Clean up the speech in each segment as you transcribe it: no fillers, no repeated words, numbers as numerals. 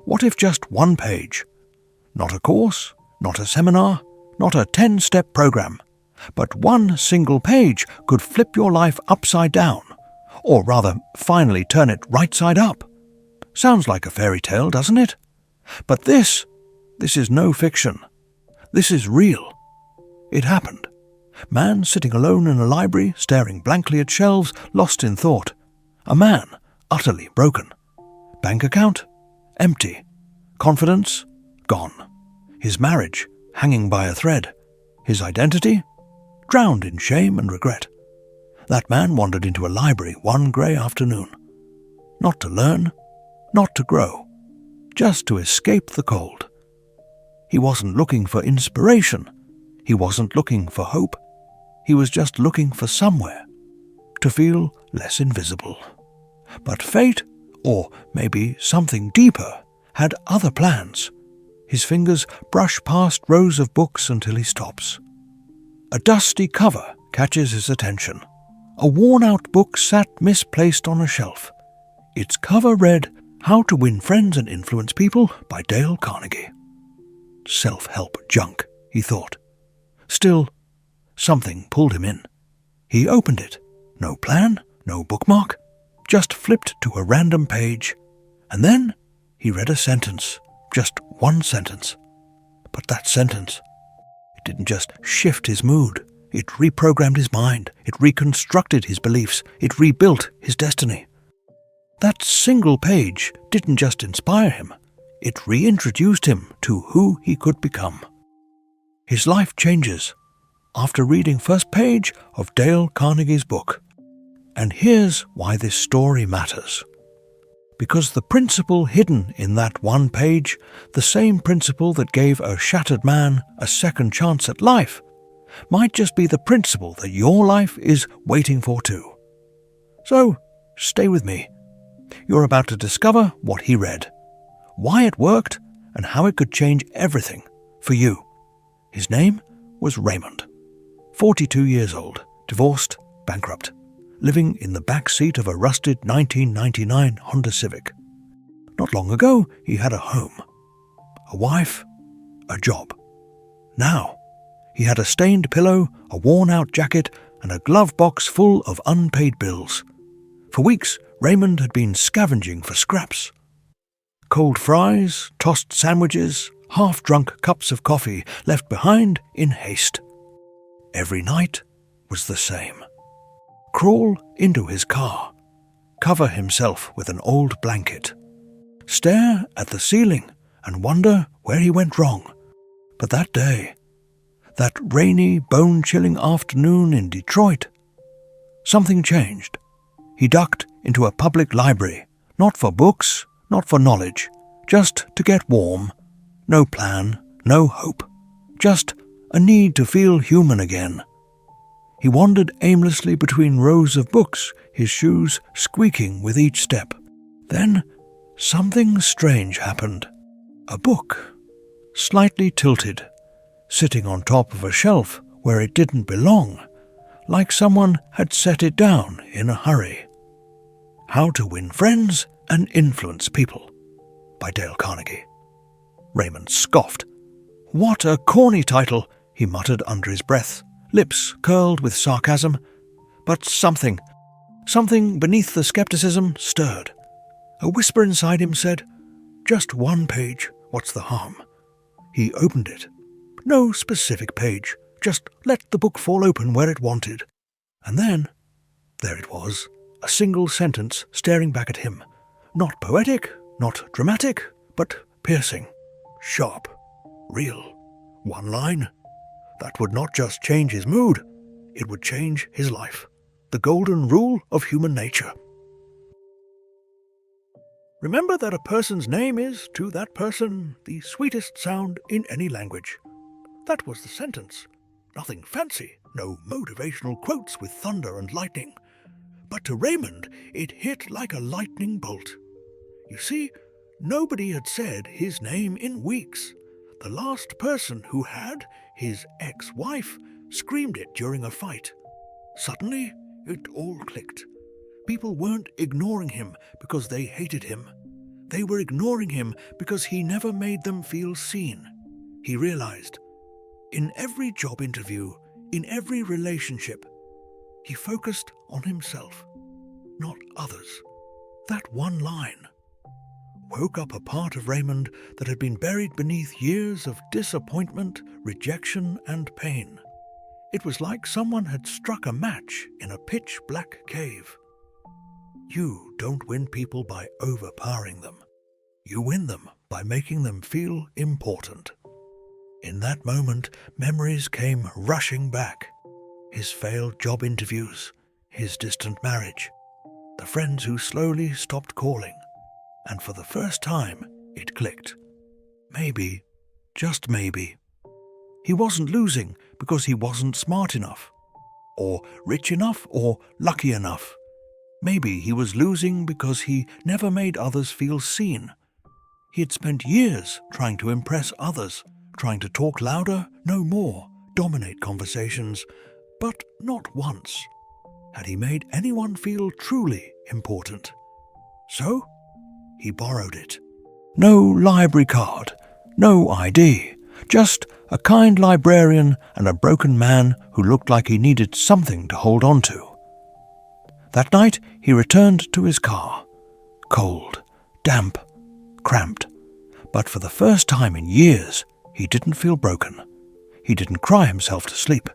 What if just one page? Not a course, not a seminar, not a 10-step program, but one single page could flip your life upside down, or rather, finally turn it right side up. Sounds like a fairy tale, doesn't it? But this is no fiction. This is real. It happened. Man sitting alone in a library, staring blankly at shelves, lost in thought. A man utterly broken. Bank account? Empty. Confidence? Gone. His marriage hanging by a thread. His identity? Drowned in shame and regret. That man wandered into a library one grey afternoon. Not to learn, not to grow, just to escape the cold. He wasn't looking for inspiration. He wasn't looking for hope. He was just looking for somewhere to feel less invisible. But fate, or maybe something deeper, had other plans. His fingers brush past rows of books until he stops. A dusty cover catches his attention. A worn-out book sat misplaced on a shelf. Its cover read, "How to Win Friends and Influence People" by Dale Carnegie. Self-help junk, he thought. Still, something pulled him in. He opened it. No plan, no bookmark, just flipped to a random page. And then he read a sentence, just one sentence. But that sentence, it didn't just shift his mood. It reprogrammed his mind. It reconstructed his beliefs. It rebuilt his destiny. That single page didn't just inspire him. It reintroduced him to who he could become. His life changes after reading first page of Dale Carnegie's book. And here's why this story matters. Because the principle hidden in that one page, the same principle that gave a shattered man a second chance at life, might just be the principle that your life is waiting for too. So, stay with me. You're about to discover what he read, why it worked, and how it could change everything for you. His name was Raymond. 42 years old, divorced, bankrupt, living in the back seat of a rusted 1999 Honda Civic. Not long ago, he had a home, a wife, a job. Now, he had a stained pillow, a worn-out jacket, and a glove box full of unpaid bills. For weeks, Raymond had been scavenging for scraps. Cold fries, tossed sandwiches, half-drunk cups of coffee left behind in haste. Every night was the same. Crawl into his car, cover himself with an old blanket, stare at the ceiling and wonder where he went wrong. But that day, that rainy, bone-chilling afternoon in Detroit, something changed. He ducked into a public library, not for books, not for knowledge, just to get warm. No plan, no hope, just a need to feel human again. He wandered aimlessly between rows of books, his shoes squeaking with each step. Then something strange happened. A book, slightly tilted, sitting on top of a shelf where it didn't belong, like someone had set it down in a hurry. How to Win Friends and Influence People by Dale Carnegie. Raymond scoffed. What a corny title, he muttered under his breath, lips curled with sarcasm. But something beneath the skepticism stirred. A whisper inside him said, "Just one page, what's the harm?" He opened it. No specific page, just let the book fall open where it wanted. And then, there it was, a single sentence staring back at him. Not poetic, not dramatic, but piercing, sharp, real. One line. That would not just change his mood, it would change his life. The golden rule of human nature. Remember that a person's name is, to that person, the sweetest sound in any language. That was the sentence. Nothing fancy, no motivational quotes with thunder and lightning. But to Raymond, it hit like a lightning bolt. You see, nobody had said his name in weeks. The last person who had, his ex-wife, screamed it during a fight. Suddenly, it all clicked. People weren't ignoring him because they hated him. They were ignoring him because he never made them feel seen. He realized, in every job interview, in every relationship, he focused on himself, not others. That one line woke up a part of Raymond that had been buried beneath years of disappointment, rejection, and pain. It was like someone had struck a match in a pitch-black cave. You don't win people by overpowering them. You win them by making them feel important. In that moment, memories came rushing back. His failed job interviews, his distant marriage, the friends who slowly stopped calling. And for the first time, it clicked. Maybe, just maybe, he wasn't losing because he wasn't smart enough, or rich enough, or lucky enough. Maybe he was losing because he never made others feel seen. He had spent years trying to impress others, trying to talk louder, know more, dominate conversations, but not once had he made anyone feel truly important. So, he borrowed it. No library card, no ID, just a kind librarian and a broken man who looked like he needed something to hold on to. That night he returned to his car, cold, damp, cramped, but for the first time in years he didn't feel broken. He didn't cry himself to sleep.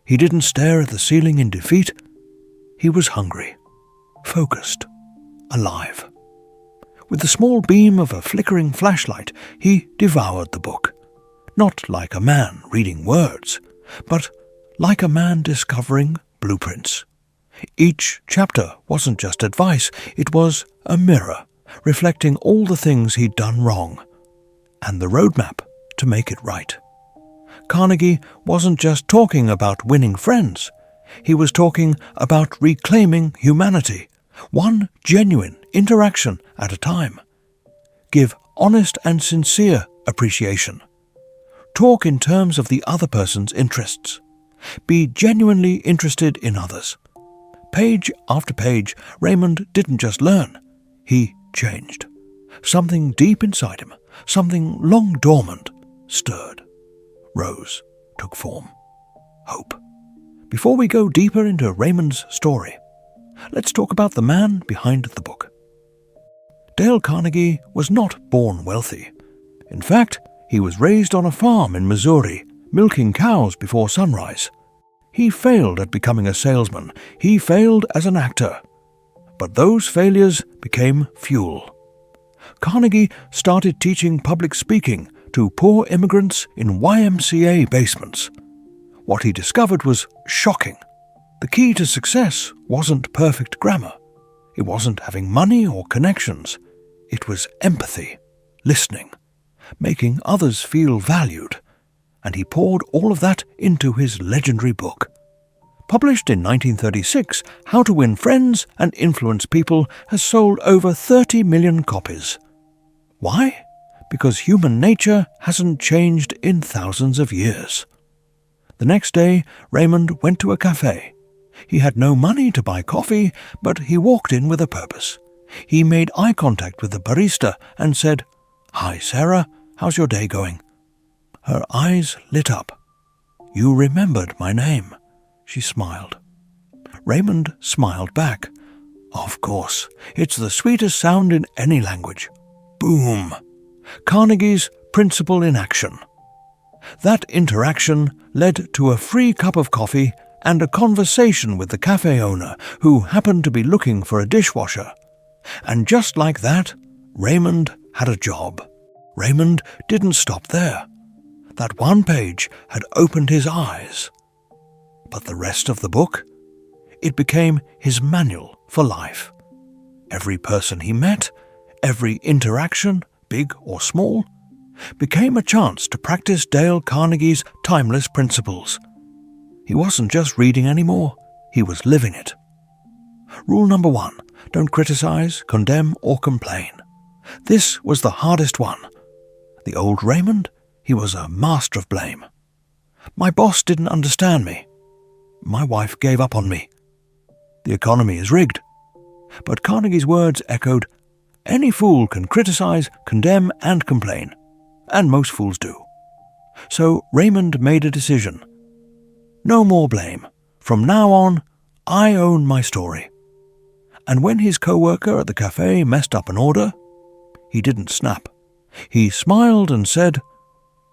He didn't stare at the ceiling in defeat. He was hungry, focused, alive. With the small beam of a flickering flashlight, he devoured the book. Not like a man reading words, but like a man discovering blueprints. Each chapter wasn't just advice, it was a mirror, reflecting all the things he'd done wrong, and the roadmap to make it right. Carnegie wasn't just talking about winning friends, he was talking about reclaiming humanity, one genuine interaction at a time. Give honest and sincere appreciation. Talk in terms of the other person's interests. Be genuinely interested in others. Page after page, Raymond didn't just learn, he changed. Something deep inside him, something long dormant, stirred, rose, took form. Hope. Before we go deeper into Raymond's story, let's talk about the man behind the book. Dale Carnegie was not born wealthy. In fact, he was raised on a farm in Missouri, milking cows before sunrise. He failed at becoming a salesman. He failed as an actor. But those failures became fuel. Carnegie started teaching public speaking to poor immigrants in YMCA basements. What he discovered was shocking. The key to success wasn't perfect grammar. It wasn't having money or connections. It was empathy, listening, making others feel valued. And he poured all of that into his legendary book. Published in 1936, How to Win Friends and Influence People has sold over 30 million copies. Why? Because human nature hasn't changed in thousands of years. The next day, Raymond went to a cafe. He had no money to buy coffee, but he walked in with a purpose. He made eye contact with the barista and said, "Hi, Sarah, how's your day going?" Her eyes lit up. "You remembered my name," she smiled. Raymond smiled back. Of course, it's the sweetest sound in any language. Boom! Carnegie's principle in action. That interaction led to a free cup of coffee and a conversation with the cafe owner who happened to be looking for a dishwasher. And just like that, Raymond had a job. Raymond didn't stop there. That one page had opened his eyes. But the rest of the book? It became his manual for life. Every person he met, every interaction, big or small, became a chance to practice Dale Carnegie's timeless principles. He wasn't just reading anymore, he was living it. Rule number 1, don't criticize, condemn, or complain. This was the hardest one. The old Raymond, he was a master of blame. My boss didn't understand me. My wife gave up on me. The economy is rigged. But Carnegie's words echoed, Any fool can criticize, condemn, and complain, and most fools do. So Raymond made a decision. No more blame. From now on, I own my story. And when his co-worker at the cafe messed up an order, he didn't snap. He smiled and said,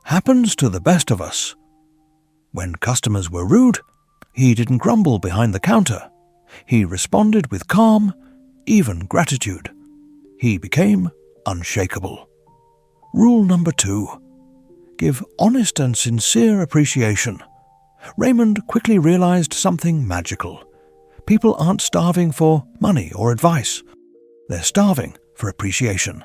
"Happens to the best of us." When customers were rude, he didn't grumble behind the counter. He responded with calm, even gratitude. He became unshakable. Rule number 2. Give honest and sincere appreciation. Raymond quickly realized something magical. People aren't starving for money or advice. They're starving for appreciation.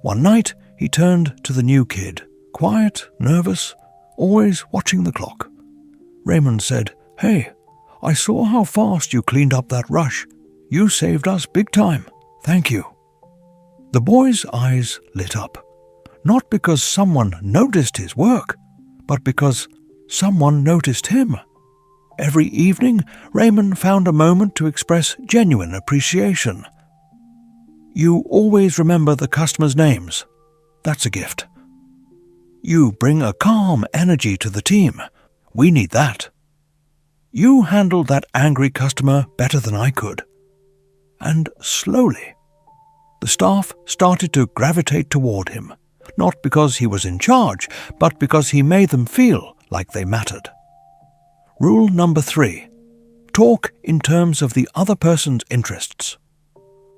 One night, he turned to the new kid, quiet, nervous, always watching the clock. Raymond said, "Hey, I saw how fast you cleaned up that rush. You saved us big time. Thank you." The boy's eyes lit up, not because someone noticed his work, but because someone noticed him. Every evening, Raymond found a moment to express genuine appreciation. You always remember the customers' names. That's a gift. You bring a calm energy to the team. We need that. You handled that angry customer better than I could. And slowly, the staff started to gravitate toward him, not because he was in charge, but because he made them feel like they mattered. Rule number 3. Talk in terms of the other person's interests.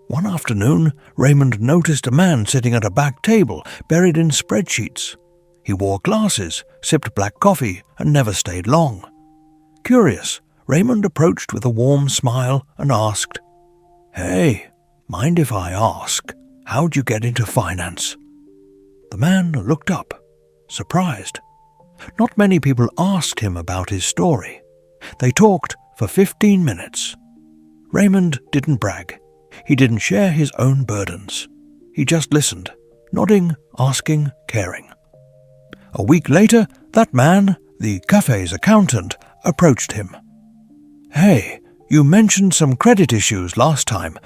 One afternoon, Raymond noticed a man sitting at a back table, buried in spreadsheets. He wore glasses, sipped black coffee, and never stayed long. Curious, Raymond approached with a warm smile and asked, "Hey, mind if I ask, how'd you get into finance?" The man looked up, surprised. Not many people asked him about his story. They talked for 15 minutes. Raymond didn't brag. He didn't share his own burdens. He just listened, nodding, asking, caring. A week later, that man, the cafe's accountant, approached him. "Hey, you mentioned some credit issues last time.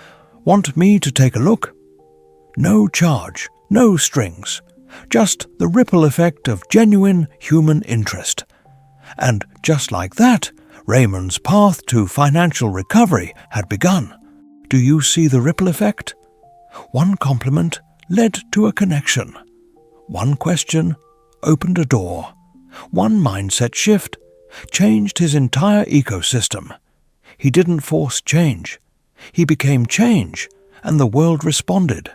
Want me to take a look?" No charge, no strings. Just the ripple effect of genuine human interest. And just like that, Raymond's path to financial recovery had begun. Do you see the ripple effect? One compliment led to a connection. One question opened a door. One mindset shift changed his entire ecosystem. He didn't force change. He became change, and the world responded.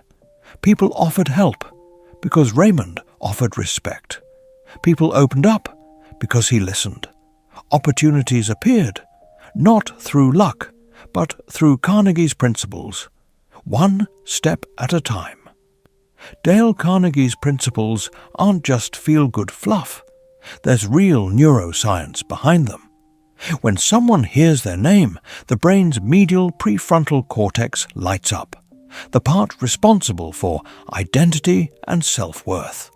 People offered help because Raymond offered respect. People opened up because he listened. Opportunities appeared, not through luck, but through Carnegie's principles, one step at a time. Dale Carnegie's principles aren't just feel-good fluff. There's real neuroscience behind them. When someone hears their name, the brain's medial prefrontal cortex lights up, the part responsible for identity and self-worth.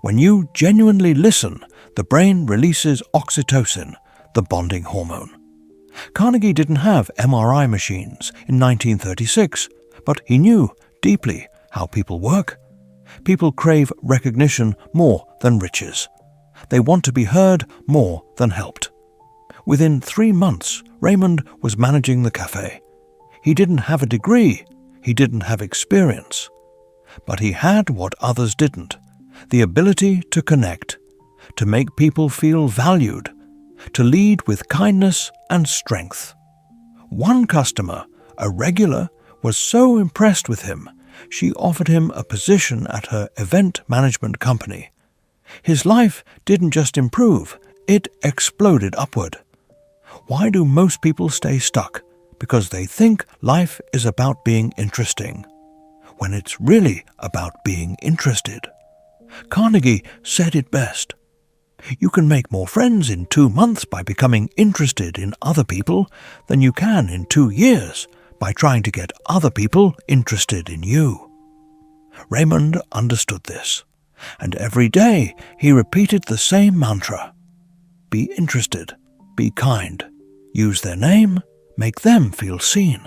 When you genuinely listen, the brain releases oxytocin, the bonding hormone. Carnegie didn't have MRI machines in 1936, but he knew deeply how people work. People crave recognition more than riches. They want to be heard more than helped. Within 3 months, Raymond was managing the cafe. He didn't have a degree. He didn't have experience. But he had what others didn't, the ability to connect, to make people feel valued, to lead with kindness and strength. One customer, a regular, was so impressed with him, she offered him a position at her event management company. His life didn't just improve, it exploded upward. Why do most people stay stuck? Because they think life is about being interesting, when it's really about being interested. Carnegie said it best. You can make more friends in 2 months by becoming interested in other people than you can in 2 years by trying to get other people interested in you. Raymond understood this, and every day he repeated the same mantra. Be interested, be kind, use their name, make them feel seen.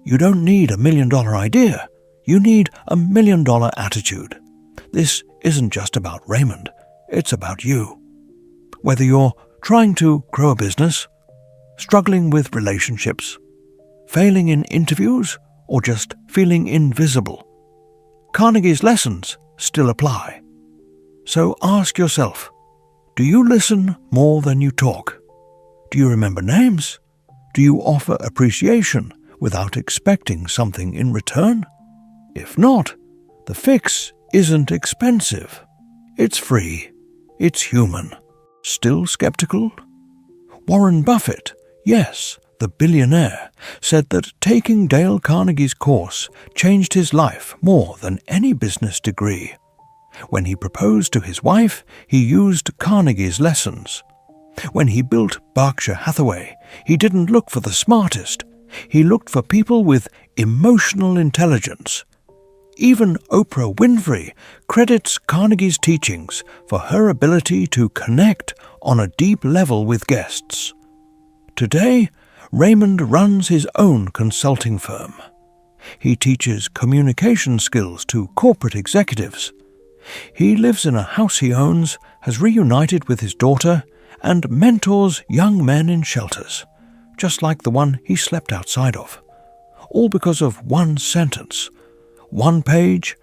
You don't need $1 million idea, You need a $1 million attitude. This isn't just about Raymond, it's about you. Whether you're trying to grow a business, struggling with relationships, failing in interviews, or just feeling invisible, Carnegie's lessons still apply. So ask yourself, do you listen more than you talk? Do you remember names? Do you offer appreciation without expecting something in return? If not, the fix isn't expensive. It's free. It's human. Still skeptical? Warren Buffett, yes, the billionaire, said that taking Dale Carnegie's course changed his life more than any business degree. When he proposed to his wife, he used Carnegie's lessons. When he built Berkshire Hathaway, he didn't look for the smartest. He looked for people with emotional intelligence. Even Oprah Winfrey credits Carnegie's teachings for her ability to connect on a deep level with guests. Today, Raymond runs his own consulting firm. He teaches communication skills to corporate executives. He lives in a house he owns, has reunited with his daughter, and mentors young men in shelters, just like the one he slept outside of. All because of one sentence, one page,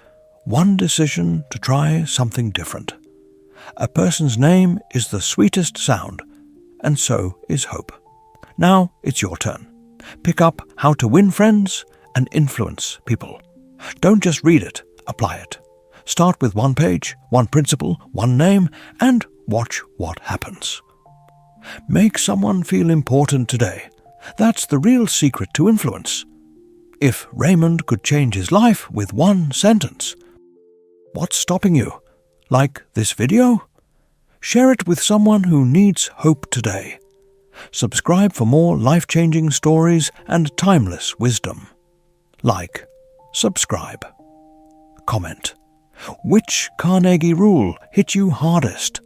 one decision to try something different. A person's name is the sweetest sound, and so is hope. Now it's your turn. Pick up How to Win Friends and Influence People. Don't just read it, apply it. Start with one page, one principle, one name, and watch what happens. Make someone feel important today. That's the real secret to influence. If Raymond could change his life with one sentence, what's stopping you? Like this video? Share it with someone who needs hope today. Subscribe for more life-changing stories and timeless wisdom. Like, subscribe. Comment. Which Carnegie rule hit you hardest?